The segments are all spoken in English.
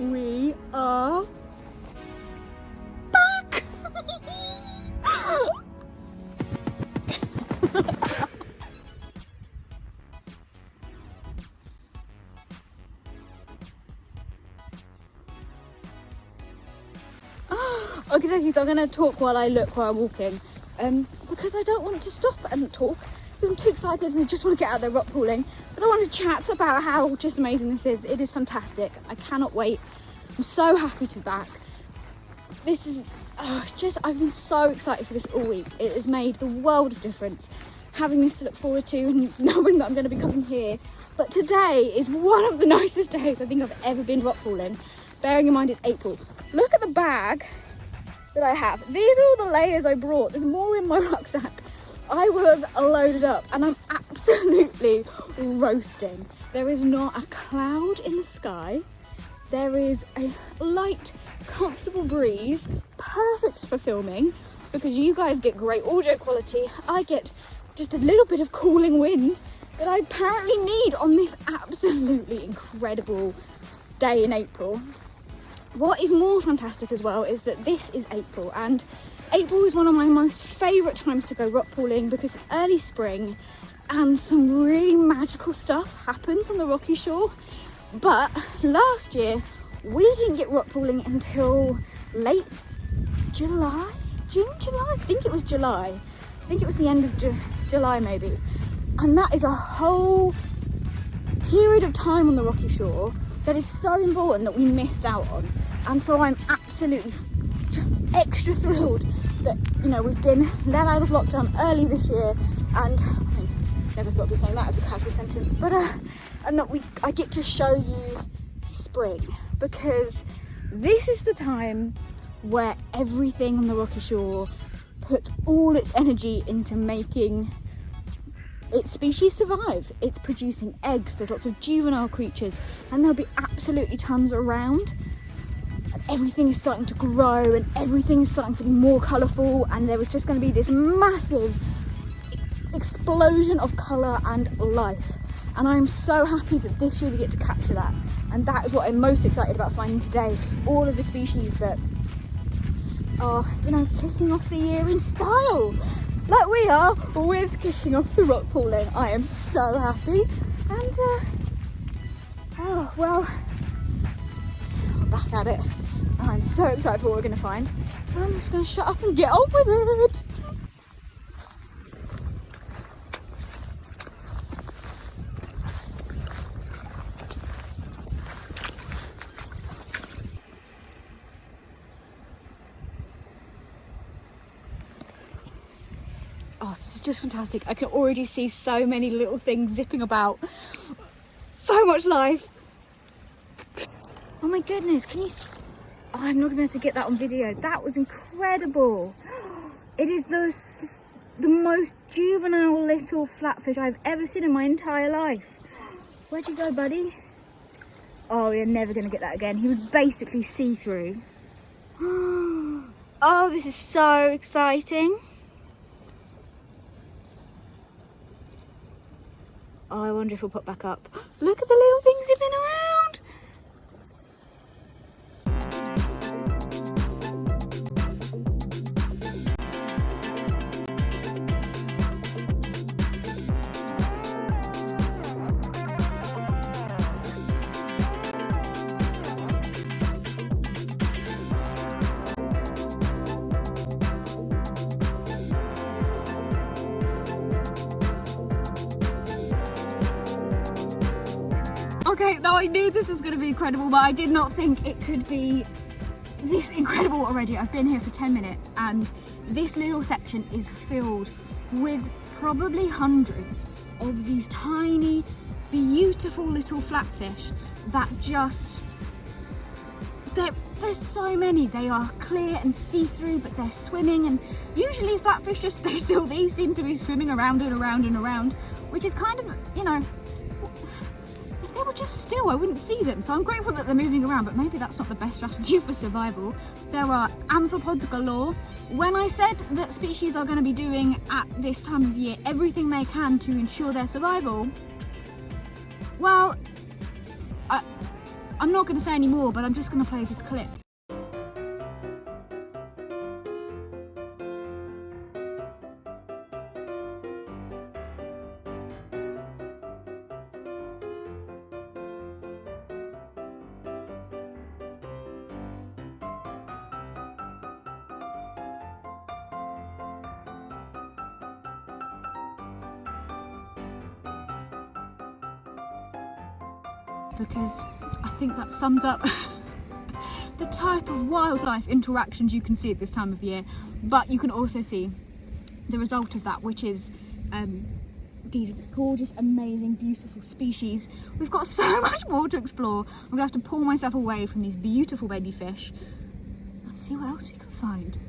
We are back! Okay, so I'm going to talk while I look while I'm walking, because I don't want to stop and talk, because I'm too excited and I just want to get out there rock pooling, but I want to chat about how just amazing this is. It is fantastic. I cannot wait. I'm so happy to be back. This is I've been so excited for this all week. It has made the world of difference having this to look forward to and knowing that I'm going to be coming here. But today is one of the nicest days I think I've ever been rock pooling, bearing in mind it's April. Look at the bag that I have. These are all the layers I brought. There's more in my rucksack. I was loaded up and I'm absolutely roasting. There is not a cloud in the sky. There is a light, comfortable breeze, perfect for filming because you guys get great audio quality. I get just a little bit of cooling wind that I apparently need on this absolutely incredible day in April. What is more fantastic as well is that this is April, and April is one of my most favourite times to go rock pooling because it's early spring and some really magical stuff happens on the rocky shore. But last year we didn't get rock pooling until late July, I think it was July. I think it was the end of July maybe. And that is a whole period of time on the rocky shore that is so important that we missed out on. And so I'm absolutely just extra thrilled that, you know, we've been let out of lockdown early this year, and I mean, never thought I'd be saying that as a casual sentence, but and that I get to show you spring, because this is the time where everything on the rocky shore puts all its energy into making its species survive. It's producing eggs, there's lots of juvenile creatures, and there'll be absolutely tons around. And everything is starting to grow and everything is starting to be more colourful, and there is just going to be this massive explosion of colour and life. And I'm so happy that this year we get to capture that. And that is what I'm most excited about finding today, just all of the species that are, you know, kicking off the year in style. Like we are with kicking off the rock pooling. I am so happy. And, oh, well, we're back at it. I'm so excited for what we're going to find. I'm just going to shut up and get on with it. Oh, this is just fantastic. I can already see so many little things zipping about. So much life. Oh my goodness, can you... Oh, I'm not going to be able to get that on video. That was incredible. It is the most juvenile little flatfish I've ever seen in my entire life. Where'd you go, buddy? Oh, you're never going to get that again. He was basically see-through. Oh, this is so exciting. Oh, I wonder if he'll pop back up. Look at the little things zipping around. Okay, now I knew this was going to be incredible, but I did not think it could be this incredible already. I've been here for 10 minutes and this little section is filled with probably hundreds of these tiny, beautiful little flatfish that just... There's so many. They are clear and see-through, but they're swimming, and usually flatfish just stay still. These seem to be swimming around and around and around, which is kind of, you know... If they were just still, I wouldn't see them. So I'm grateful that they're moving around, but maybe that's not the best strategy for survival. There are amphipods galore. When I said that species are going to be doing at this time of year everything they can to ensure their survival, well, I'm not going to say any more, but I'm just going to play this clip. Because I think that sums up the type of wildlife interactions you can see at this time of year, but you can also see the result of that, which is these gorgeous, amazing, beautiful species. We've got so much more to explore. I'm gonna have to pull myself away from these beautiful baby fish and see what else we can find.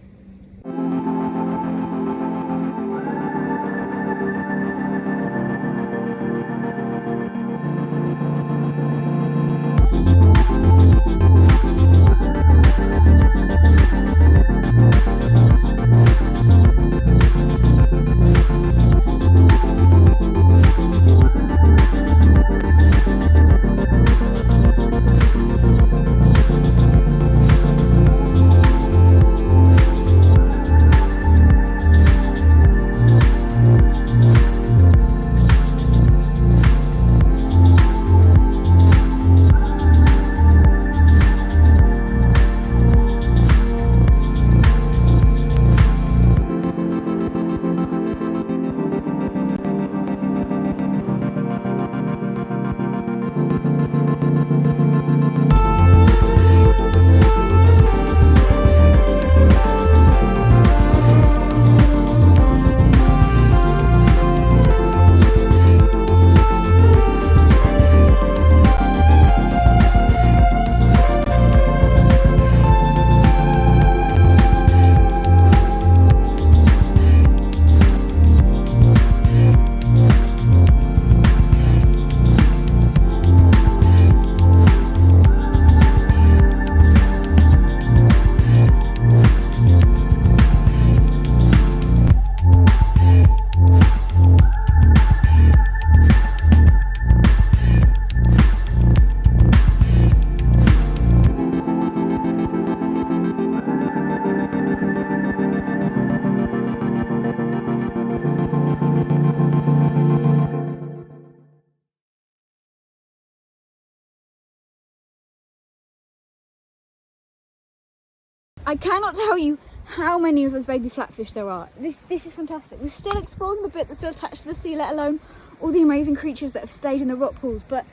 I cannot tell you how many of those baby flatfish there are. This is fantastic. We're still exploring the bit that's still attached to the sea, let alone all the amazing creatures that have stayed in the rock pools. But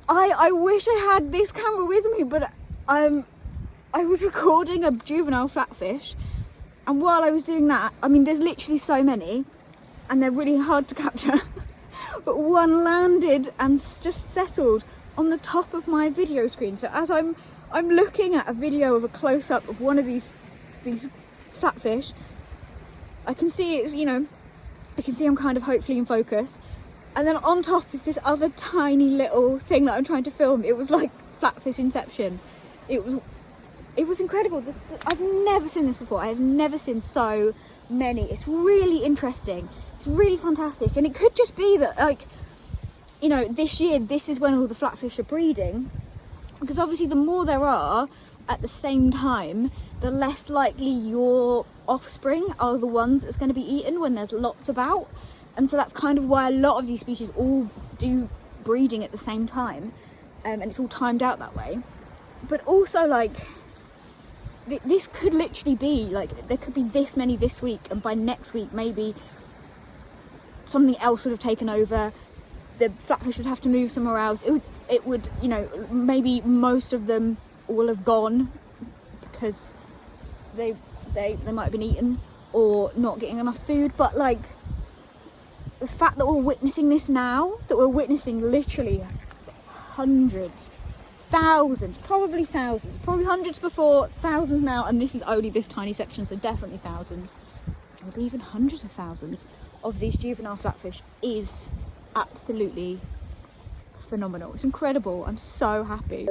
I wish I had this camera with me, but I was recording a juvenile flatfish, and while I was doing that, I mean, there's literally so many, and they're really hard to capture. But one landed and just settled on the top of my video screen. So as I'm looking at a video of a close-up of one of these flatfish, I can see it's, you know, I can see I'm kind of hopefully in focus. And then on top is this other tiny little thing that I'm trying to film. It was like flatfish inception. It was incredible. I've never seen this before. I have never seen so many. It's really interesting. It's really fantastic. And it could just be that, like, you know, this year, this is when all the flatfish are breeding. Because obviously the more there are at the same time, the less likely your offspring are the ones that's going to be eaten when there's lots about. And so that's kind of why a lot of these species all do breeding at the same time. And it's all timed out that way. But also, like, this could literally be, like, there could be this many this week, and by next week maybe something else would have taken over. The flatfish would have to move somewhere else. It would, you know, maybe most of them will have gone because they might have been eaten or not getting enough food. But, like, the fact that we're witnessing this now, that we're witnessing literally hundreds, thousands, probably hundreds before, thousands now, and this is only this tiny section, so definitely thousands, maybe even hundreds of thousands of these juvenile flatfish is absolutely phenomenal. It's incredible. I'm so happy.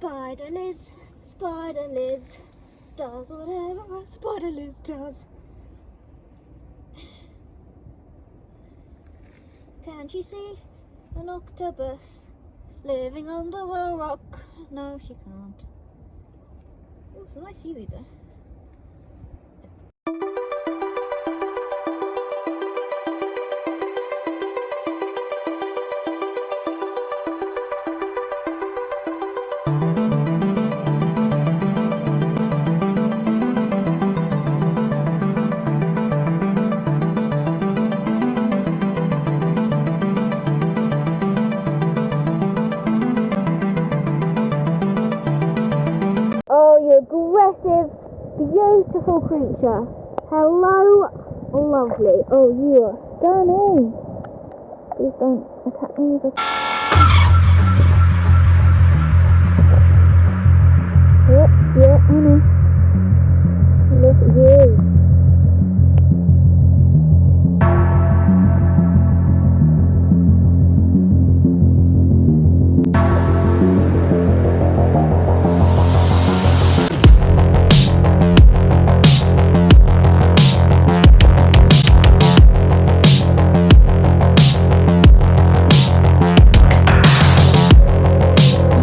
Spider Liz does whatever a spider Liz does. Can't you see an octopus living under the rock? No, she can't. Oh, some nice seaweed there. Oh, you aggressive, beautiful creature. Hello, lovely. Oh, you are stunning. Please don't attack me with a... Yeah, I know. Look at you.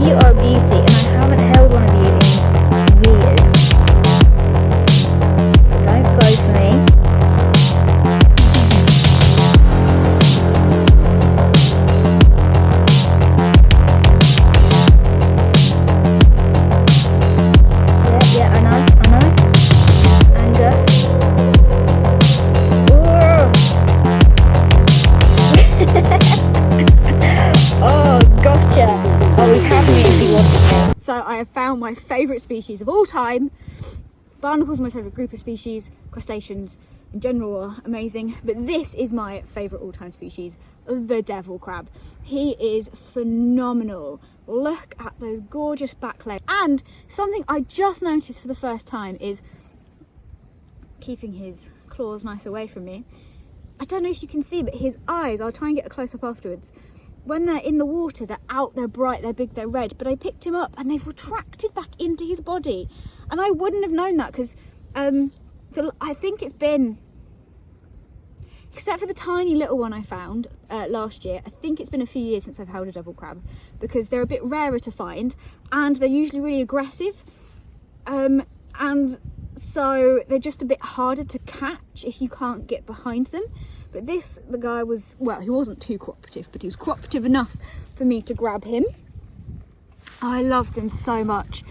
You are a beauty, and I haven't held one of you in years. So don't go for me. Yeah, I know. Anger. Oh, gotcha. Oh, he'd have me if he wanted. So I have found my favourite species of all time. Barnacles are my favourite group of species. Crustaceans in general are amazing. But this is my favourite all-time species, the devil crab. He is phenomenal. Look at those gorgeous back legs. And something I just noticed for the first time is keeping his claws nice away from me. I don't know if you can see, but his eyes, I'll try and get a close-up afterwards. When they're in the water, they're out, they're bright, they're big, they're red, but I picked him up and they've retracted back into his body. And I wouldn't have known that because I think it's been, except for the tiny little one I found last year, I think it's been a few years since I've held a devil crab because they're a bit rarer to find and they're usually really aggressive. And so they're just a bit harder to catch if you can't get behind them. But the guy was, well, he wasn't too cooperative, but he was cooperative enough for me to grab him. I love them so much.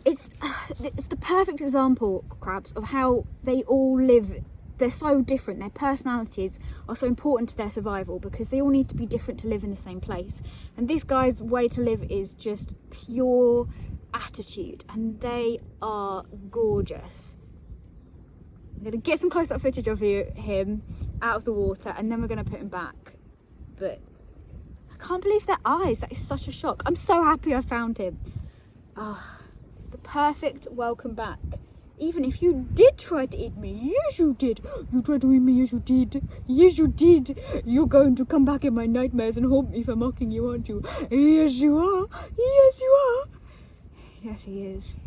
It's the perfect example, crabs, of how they all live. They're so different. Their personalities are so important to their survival because they all need to be different to live in the same place. And this guy's way to live is just pure attitude, and they are gorgeous. I'm going to get some close-up footage of him out of the water and then we're going to put him back. But I can't believe their eyes. That is such a shock. I'm so happy I found him. Ah, the perfect welcome back. Even if you did try to eat me. Yes, you did. You tried to eat me. Yes, you did. Yes, you did. You're going to come back in my nightmares and haunt me for mocking you, aren't you? Yes, you are. Yes, you are. Yes, he is.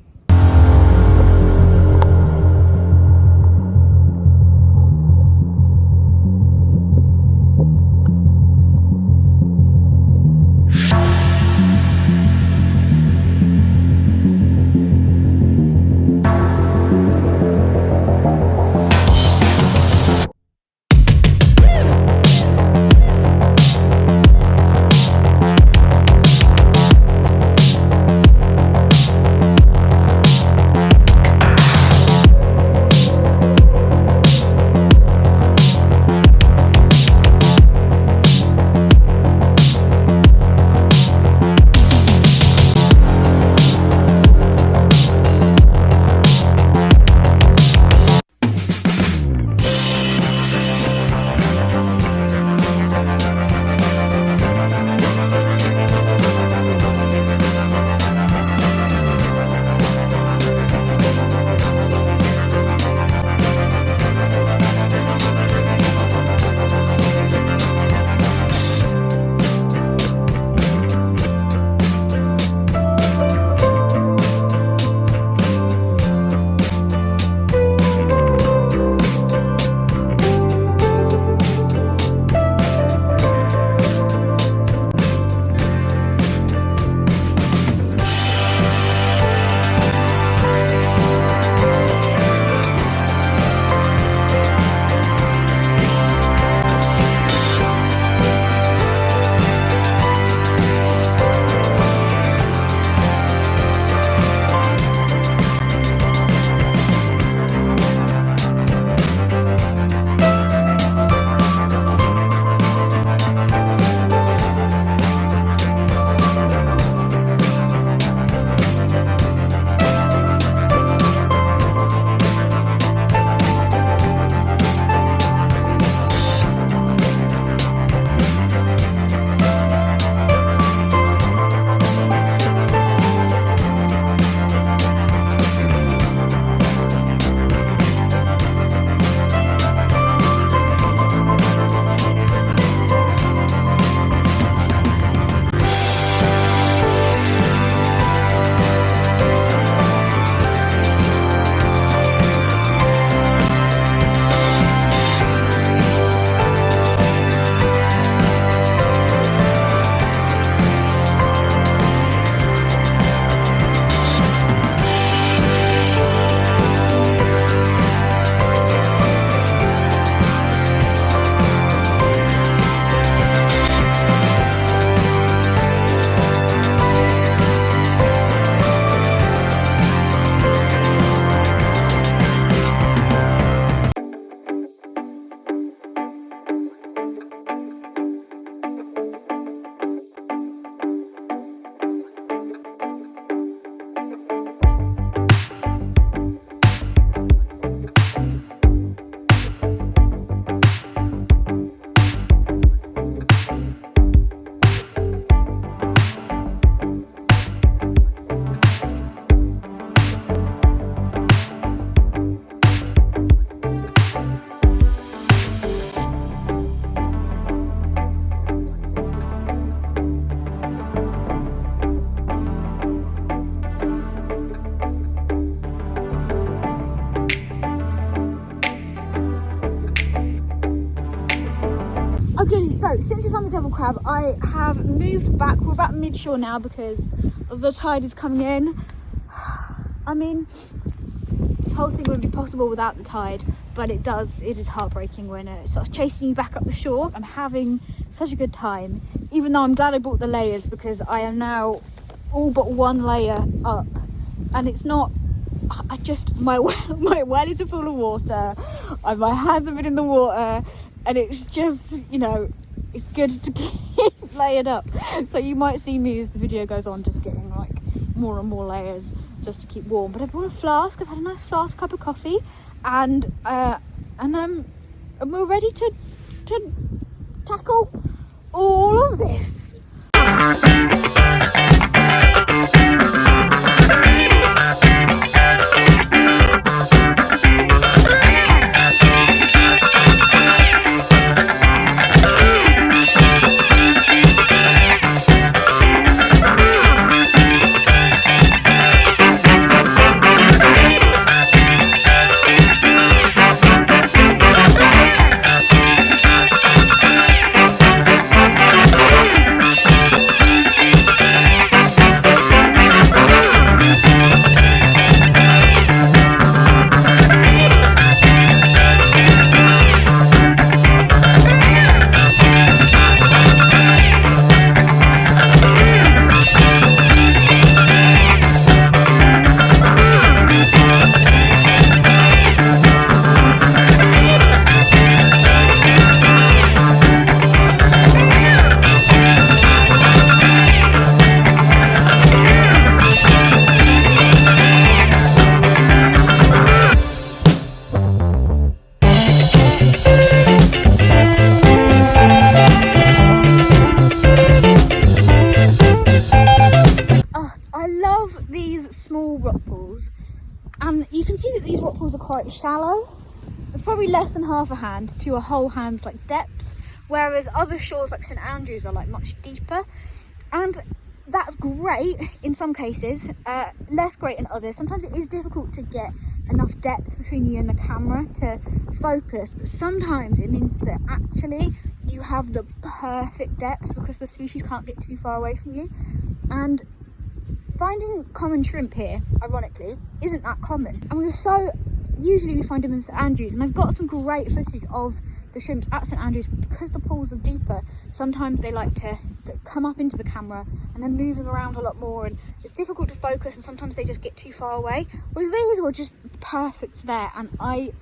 Okay, so since we found the devil crab, I have moved back. We're about mid-shore now because the tide is coming in. I mean, this whole thing wouldn't be possible without the tide, but it is heartbreaking when it starts chasing you back up the shore. I'm having such a good time, even though I'm glad I bought the layers, because I am now all but one layer up, and it's not, my wellies are full of water, and my hands have been in the water, and it's just, you know, it's good to keep layered up. So you might see me as the video goes on just getting like more and more layers just to keep warm. But I brought a flask. I've had a nice flask cup of coffee, and we're ready to tackle all of this. Small rock pools, and you can see that these rock pools are quite shallow. It's probably less than half a hand to a whole hand's like depth, whereas other shores like St Andrews are like much deeper, and that's great in some cases, less great in others. Sometimes it is difficult to get enough depth between you and the camera to focus, but sometimes it means that actually you have the perfect depth because the species can't get too far away from you. And finding common shrimp here, ironically, isn't that common. And usually we find them in St Andrews, and I've got some great footage of the shrimps at St Andrews, but because the pools are deeper, sometimes they like to come up into the camera and they're moving around a lot more, and it's difficult to focus, and sometimes they just get too far away. Well, these were just perfect there, and I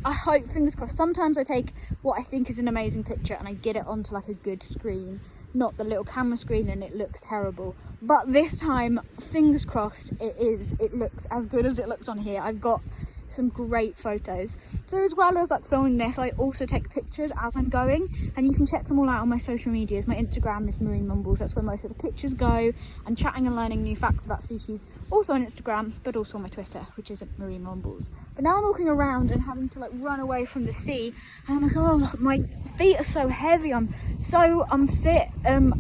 hope, fingers crossed, sometimes I take what I think is an amazing picture and I get it onto like a good screen, not the little camera screen, and it looks terrible. But this time, fingers crossed, it looks as good as it looks on here. I've got some great photos. So as well as like filming this, I also take pictures as I'm going, and you can check them all out on my social medias. My Instagram is Marine Mumbles, that's where most of the pictures go, and chatting and learning new facts about species, also on Instagram, but also on my Twitter, which is at Marine Mumbles. But now I'm walking around and having to like run away from the sea, and I'm like, oh, my feet are so heavy, I'm so unfit,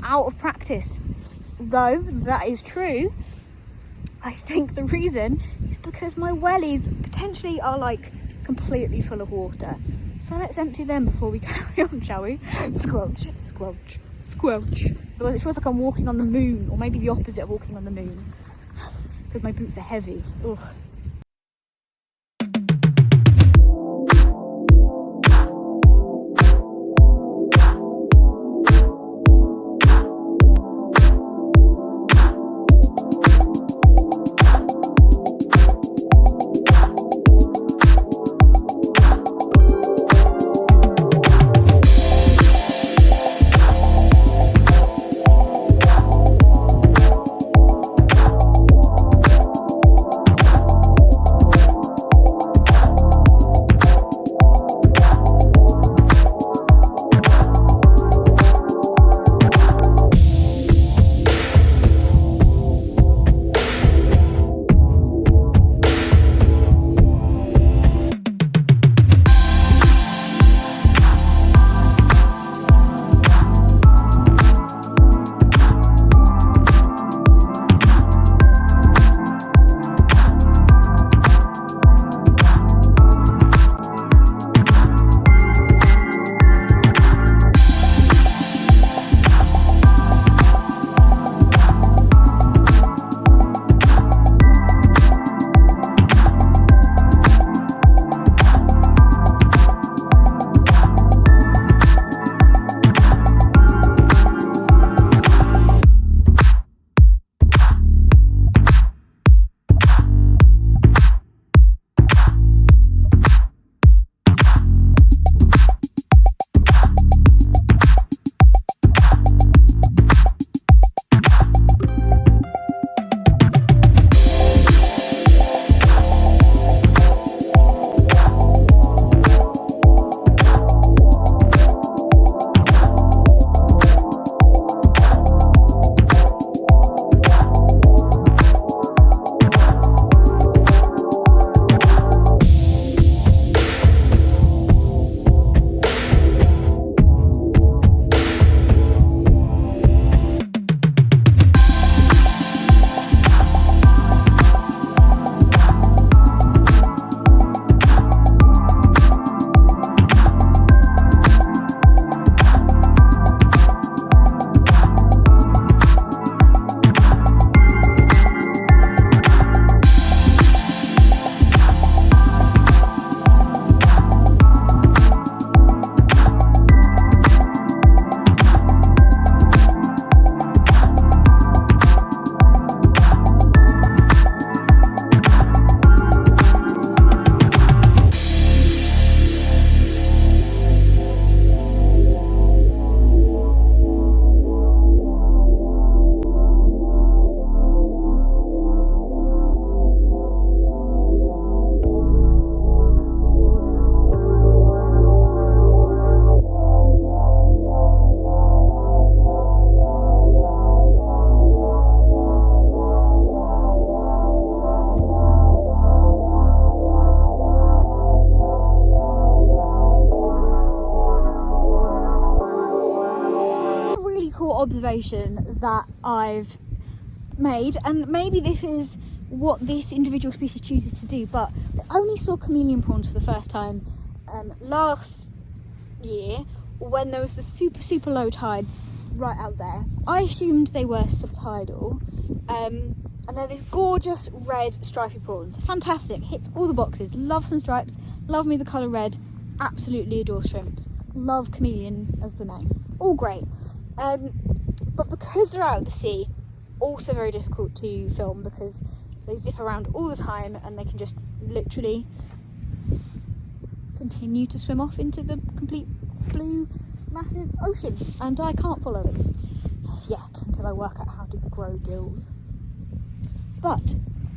out of practice. Though that is true, I think the reason is because my wellies potentially are like completely full of water. So let's empty them before we carry on, shall we? Squelch, squelch, squelch. Otherwise it feels like I'm walking on the moon, or maybe the opposite of walking on the moon, because my boots are heavy. Ugh. observation that I've made, and maybe this is what this individual species chooses to do, but I only saw chameleon prawns for the first time last year when there was the super low tides right out there. I assumed they were subtidal, and they're these gorgeous red stripy prawns. Fantastic, hits all the boxes. Love some stripes, love me the colour red, absolutely adore shrimps, love chameleon as the name, all great. But because they're out of the sea, also very difficult to film because they zip around all the time and they can just literally continue to swim off into the complete blue massive ocean, and I can't follow them yet until I work out how to grow gills. But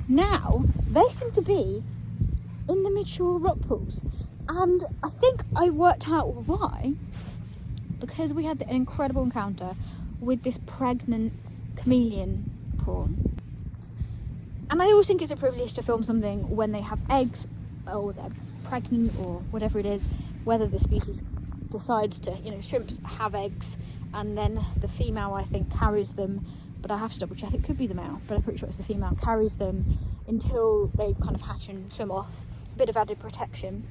now they seem to be in the mid-shore rock pools, and I think I worked out why, because we had an incredible encounter with this pregnant chameleon prawn. And I always think it's a privilege to film something when they have eggs, or they're pregnant, or whatever it is, whether the species decides to, shrimps have eggs and then the female, I think, carries them, but I have to double check, it could be the male, but I'm pretty sure it's the female, carries them until they kind of hatch and swim off. A bit of added protection.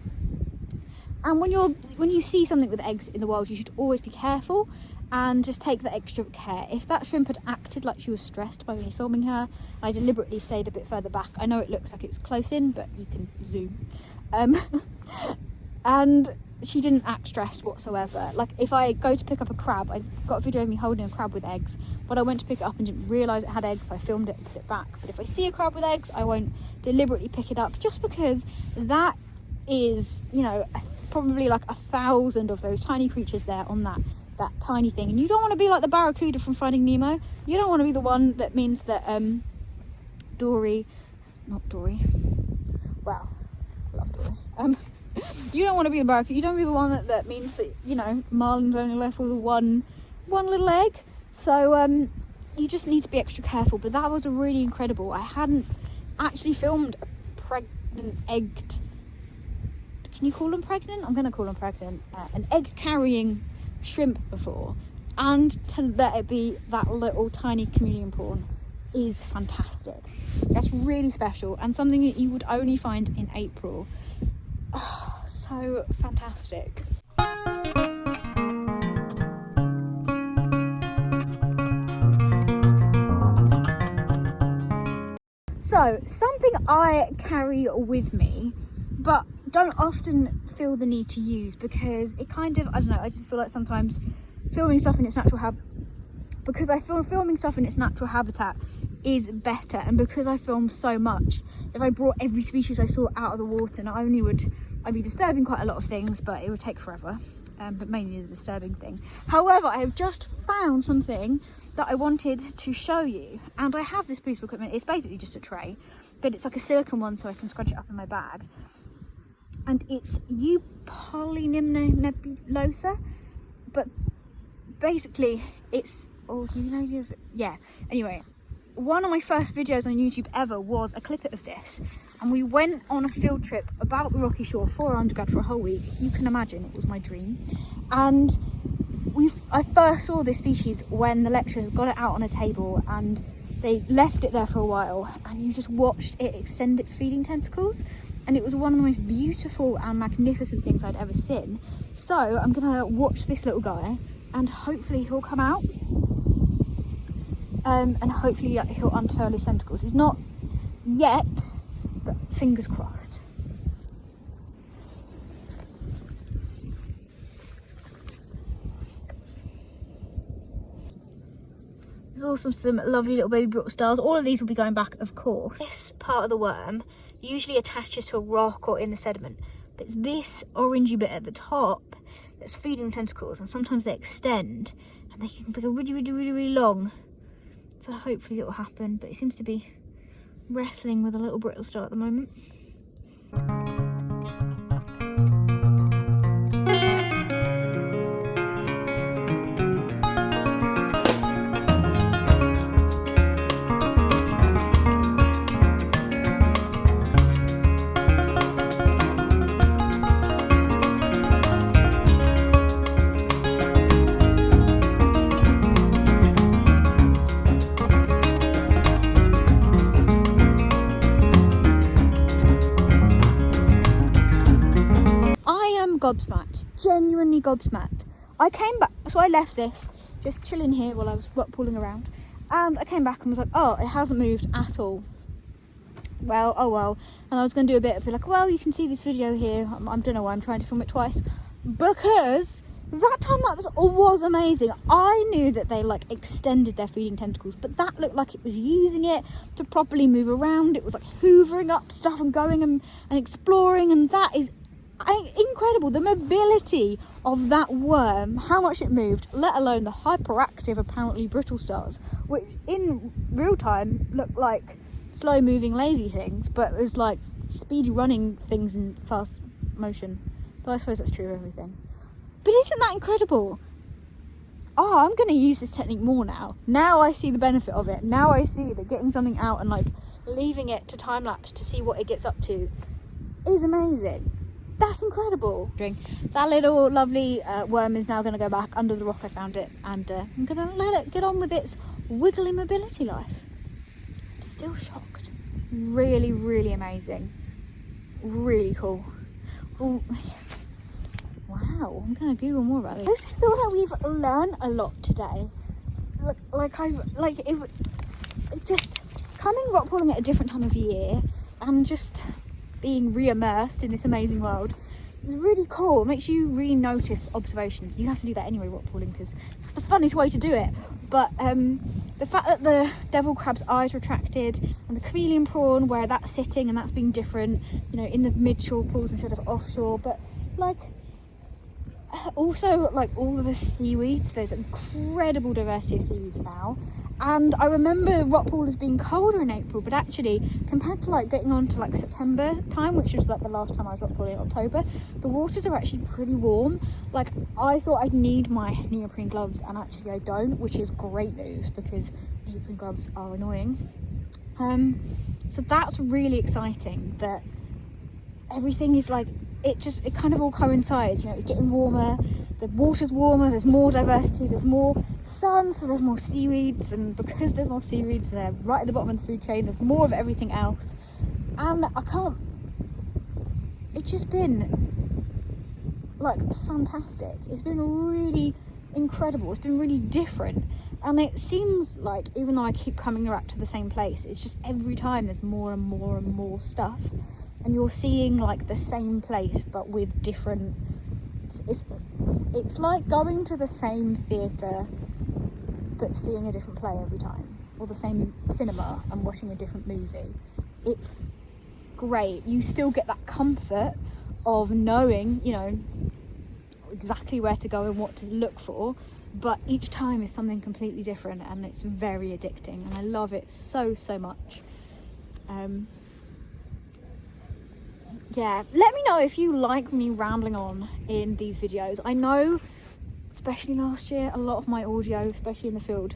And when you see something with eggs in the wild, you should always be careful and just take the extra care. If that shrimp had acted like she was stressed by me filming her, I deliberately stayed a bit further back. I know it looks like it's close in, but you can zoom. And she didn't act stressed whatsoever. Like, if I go to pick up a crab, I got a video of me holding a crab with eggs, but I went to pick it up and didn't realise it had eggs, so I filmed it and put it back. But if I see a crab with eggs, I won't deliberately pick it up, just because that is, probably like 1,000 of those tiny creatures there on that tiny thing. And you don't want to be like the barracuda from Finding Nemo. You don't want to be the one that means that not Dory, well, I love Dory, you don't want to be the barracuda. You don't want to be the one that means that, Marlin's only left with one little egg. So you just need to be extra careful. But that was really incredible. I hadn't actually filmed a pregnant egged, can you call them pregnant? I'm going to call them pregnant. An egg carrying shrimp before, and to let it be that little tiny chameleon prawn is fantastic. That's really special, and something that you would only find in April. Oh, so fantastic. So, something I carry with me, but don't often feel the need to use, because it kind of, I don't know, I just feel like sometimes filming stuff in its natural filming stuff in its natural habitat is better. And because I film so much, if I brought every species I saw out of the water, not only would I be disturbing quite a lot of things, but it would take forever, but mainly the disturbing thing. However, I have just found something that I wanted to show you, and I have this piece of equipment. It's basically just a tray, but it's like a silicone one, so I can scrunch it up in my bag. And it's Eupolynemna nebulosa, but basically it's, anyway, one of my first videos on YouTube ever was a clip of this, and we went on a field trip about the rocky shore for our undergrad for a whole week. You can imagine, it was my dream. And I first saw this species when the lecturers got it out on a table and they left it there for a while, and you just watched it extend its feeding tentacles. And it was one of the most beautiful and magnificent things I'd ever seen. So I'm gonna watch this little guy, and hopefully he'll come out, and hopefully he'll unfurl his tentacles. He's not yet, but fingers crossed. There's also some lovely little baby brittle stars. All of these will be going back, of course. This part of the worm usually attaches to a rock or in the sediment, but it's this orangey bit at the top that's feeding tentacles, and sometimes they extend and they can go really long. So hopefully it will happen, but it seems to be wrestling with a little brittle star at the moment. I'm gobsmacked, genuinely gobsmacked. I came back, so I left this just chilling here while I was rock pooling around, and I came back and was like, oh, it hasn't moved at all. Well, oh well. And I was going to do a bit of be like, well, you can see this video here. I don't know why I'm trying to film it twice, because that time-lapse was amazing. I knew that they like extended their feeding tentacles, but that looked like it was using it to properly move around. It was like hoovering up stuff and going and exploring, and that is incredible. The mobility of that worm, how much it moved, let alone the hyperactive, apparently brittle stars, which in real time look like slow moving lazy things, but it was like speedy running things in fast motion. Though I suppose that's true of everything. But isn't that incredible? Oh, I'm going to use this technique more now. Now I see the benefit of it. Now I see that getting something out and like leaving it to time lapse to see what it gets up to is amazing. That's incredible. That little lovely worm is now going to go back under the rock I found it, and I'm going to let it get on with its wiggly mobility life. I'm still shocked. Really, really amazing. Really cool. Ooh. Wow, I'm going to Google more about this. I just feel like we've learned a lot today. It just coming rock pooling at a different time of year and just being re-immersed in this amazing world is really cool. It makes you really notice observations. You have to do that anyway, rock pooling, because that's the funnest way to do it. But the fact that the devil crab's eyes retracted and the chameleon prawn, where that's sitting and that's being different, you know, in the mid-shore pools instead of offshore, but like also like all of the seaweeds, there's incredible diversity of seaweeds now. And I remember rock poolers being colder in April, but actually compared to like getting on to like September time, which was like the last time I was rock pooling in October, the waters are actually pretty warm. Like I thought I'd need my neoprene gloves, and actually I don't, which is great news because neoprene gloves are annoying. So that's really exciting that everything is like, it kind of all coincides, you know, it's getting warmer, the water's warmer, there's more diversity, there's more sun, so there's more seaweeds, and because there's more seaweeds, they're right at the bottom of the food chain, there's more of everything else, and it's just been like fantastic. It's been really incredible, it's been really different, and it seems like even though I keep coming back to the same place, it's just every time there's more and more and more stuff. And you're seeing like the same place but with different, it's like going to the same theatre but seeing a different play every time, or the same cinema and watching a different movie. It's great. You still get that comfort of knowing, you know, exactly where to go and what to look for, but each time is something completely different, and it's very addicting, and I love it so much. Yeah, let me know if you like me rambling on in these videos. I know, especially last year, a lot of my audio, especially in the field,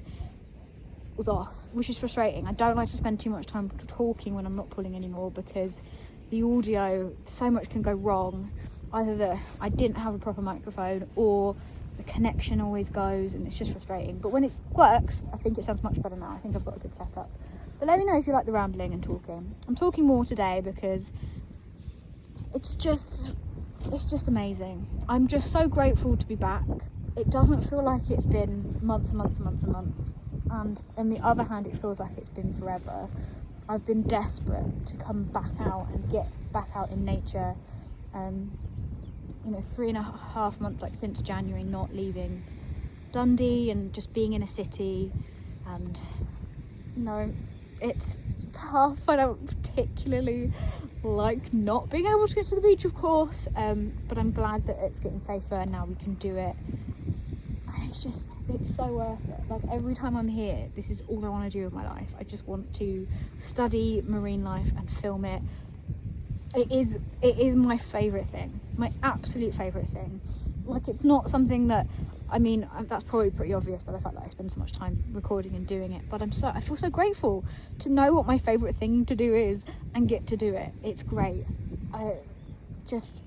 was off, which is frustrating. I don't like to spend too much time talking when I'm not pulling anymore, because the audio, so much can go wrong. Either I didn't have a proper microphone, or the connection always goes, and it's just frustrating. But when it works, I think it sounds much better now. I think I've got a good setup. But let me know if you like the rambling and talking. I'm talking more today because it's just amazing. I'm just so grateful to be back. It doesn't feel like it's been months and months and months and months. And on the other hand, it feels like it's been forever. I've been desperate to come back out and get back out in nature. 3.5 months, like since January, not leaving Dundee and just being in a city. And, you know, it's tough. I don't particularly like not being able to get to the beach, of course, but I'm glad that it's getting safer and now we can do it, and it's so worth it. Like every time I'm here, this is all I want to do with my life. I just want to study marine life and film it. It is my favourite thing, my absolute favourite thing. Like it's not something that, I mean, that's probably pretty obvious by the fact that I spend so much time recording and doing it, but I feel so grateful to know what my favourite thing to do is and get to do it. It's great. Just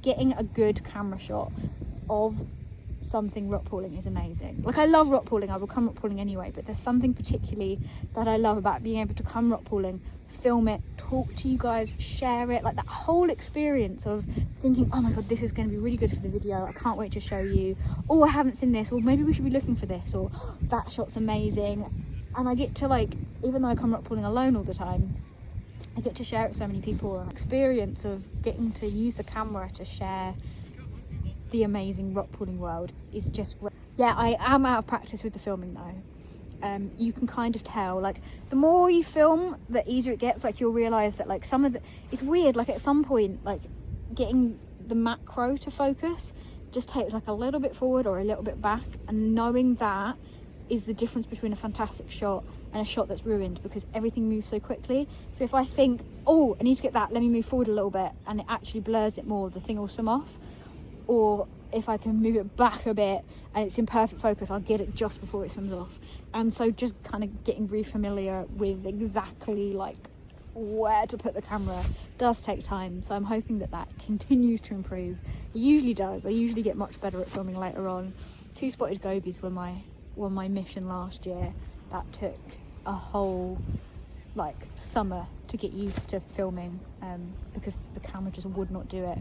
getting a good camera shot of something rock pooling is amazing. Like, I love rock pooling, I will come rock pooling anyway, but there's something particularly that I love about being able to come rock pooling, film it, talk to you guys, share it, like that whole experience of thinking, oh my god, this is going to be really good for the video, I can't wait to show you, or I haven't seen this, or maybe we should be looking for this, or that shot's amazing. And I get to, like, even though I come rock pooling alone all the time, I get to share it with so many people, and experience of getting to use the camera to share the amazing rock pooling world is just great. Yeah, I am out of practice with the filming though. You can kind of tell, like, the more you film, the easier it gets. Like, you'll realise that, like, some of the, it's weird, like, at some point, like, getting the macro to focus just takes, like, a little bit forward or a little bit back, and knowing that is the difference between a fantastic shot and a shot that's ruined, because everything moves so quickly. So if I think, oh, I need to get that, let me move forward a little bit, and it actually blurs it more, the thing will swim off. Or if I can move it back a bit and it's in perfect focus, I'll get it just before it swims off. And so just kind of getting really familiar with exactly, like, where to put the camera does take time. So I'm hoping that that continues to improve. It usually does. I usually get much better at filming later on. 2 spotted gobies were my mission last year. That took a whole, like, summer to get used to filming, because the camera just would not do it.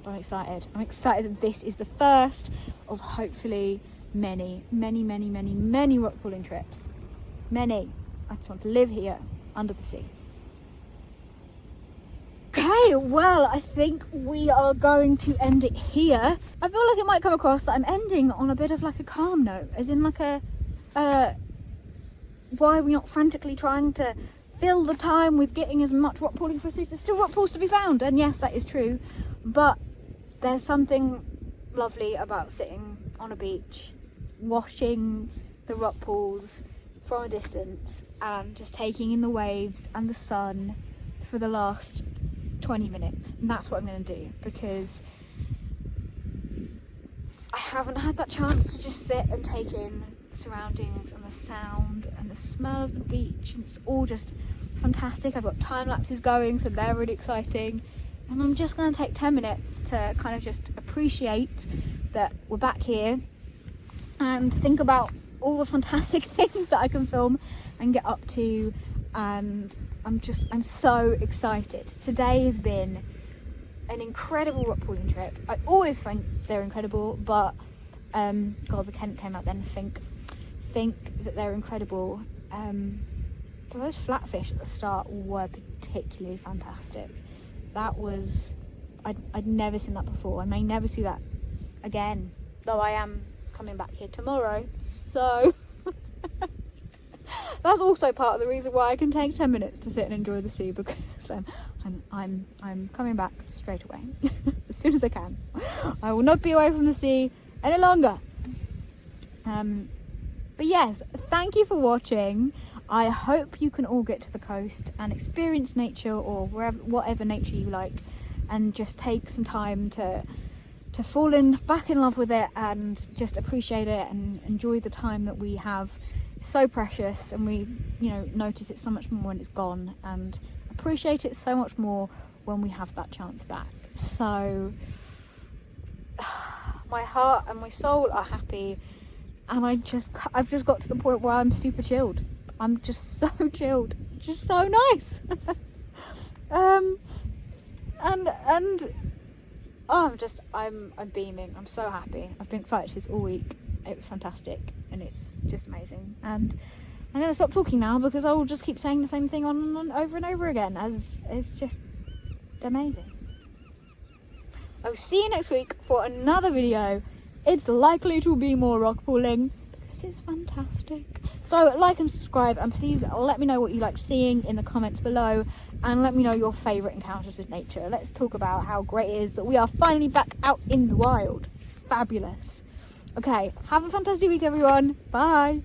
But I'm excited. I'm excited that this is the first of hopefully many rock pooling trips. Many. I just want to live here under the sea. Okay, well, I think we are going to end it here. I feel like it might come across that I'm ending on a bit of, like, a calm note, as in, like, a why are we not frantically trying to fill the time with getting as much rock pooling footage? There's still rock pools to be found, and yes, that is true, but there's something lovely about sitting on a beach, watching the rock pools from a distance, and just taking in the waves and the sun for the last 20 minutes. And that's what I'm going to do, because I haven't had that chance to just sit and take in the surroundings and the sound and the smell of the beach, and it's all just fantastic. I've got time lapses going, so they're really exciting. And I'm just going to take 10 minutes to kind of just appreciate that we're back here and think about all the fantastic things that I can film and get up to. And I'm so excited. Today has been an incredible rock pooling trip. I always think they're incredible, but God, the Kent came out then, think that they're incredible. But those flatfish at the start were particularly fantastic. That was, I'd never seen that before. I may never see that again, though I am coming back here tomorrow. So that's also part of the reason why I can take 10 minutes to sit and enjoy the sea, because I'm coming back straight away as soon as I can. I will not be away from the sea any longer. But yes, thank you for watching. I hope you can all get to the coast and experience nature, or whatever nature you like, and just take some time to fall back in love with it, and just appreciate it and enjoy the time that we have. It's so precious, and we, notice it so much more when it's gone, and appreciate it so much more when we have that chance back. So my heart and my soul are happy, and I've just got to the point where I'm super chilled. I'm just so chilled, just so nice. I'm beaming. I'm so happy. I've been excited for this all week. It was fantastic, and it's just amazing. And I'm going to stop talking now, because I will just keep saying the same thing on and over and over again, as it's just amazing. I'll see you next week for another video. It's likely to be more rock pooling, because it's fantastic. So like and subscribe, and please let me know what you liked seeing in the comments below, and let me know your favourite encounters with nature. Let's talk about how great it is that we are finally back out in the wild. Fabulous. Okay, have a fantastic week, everyone. Bye.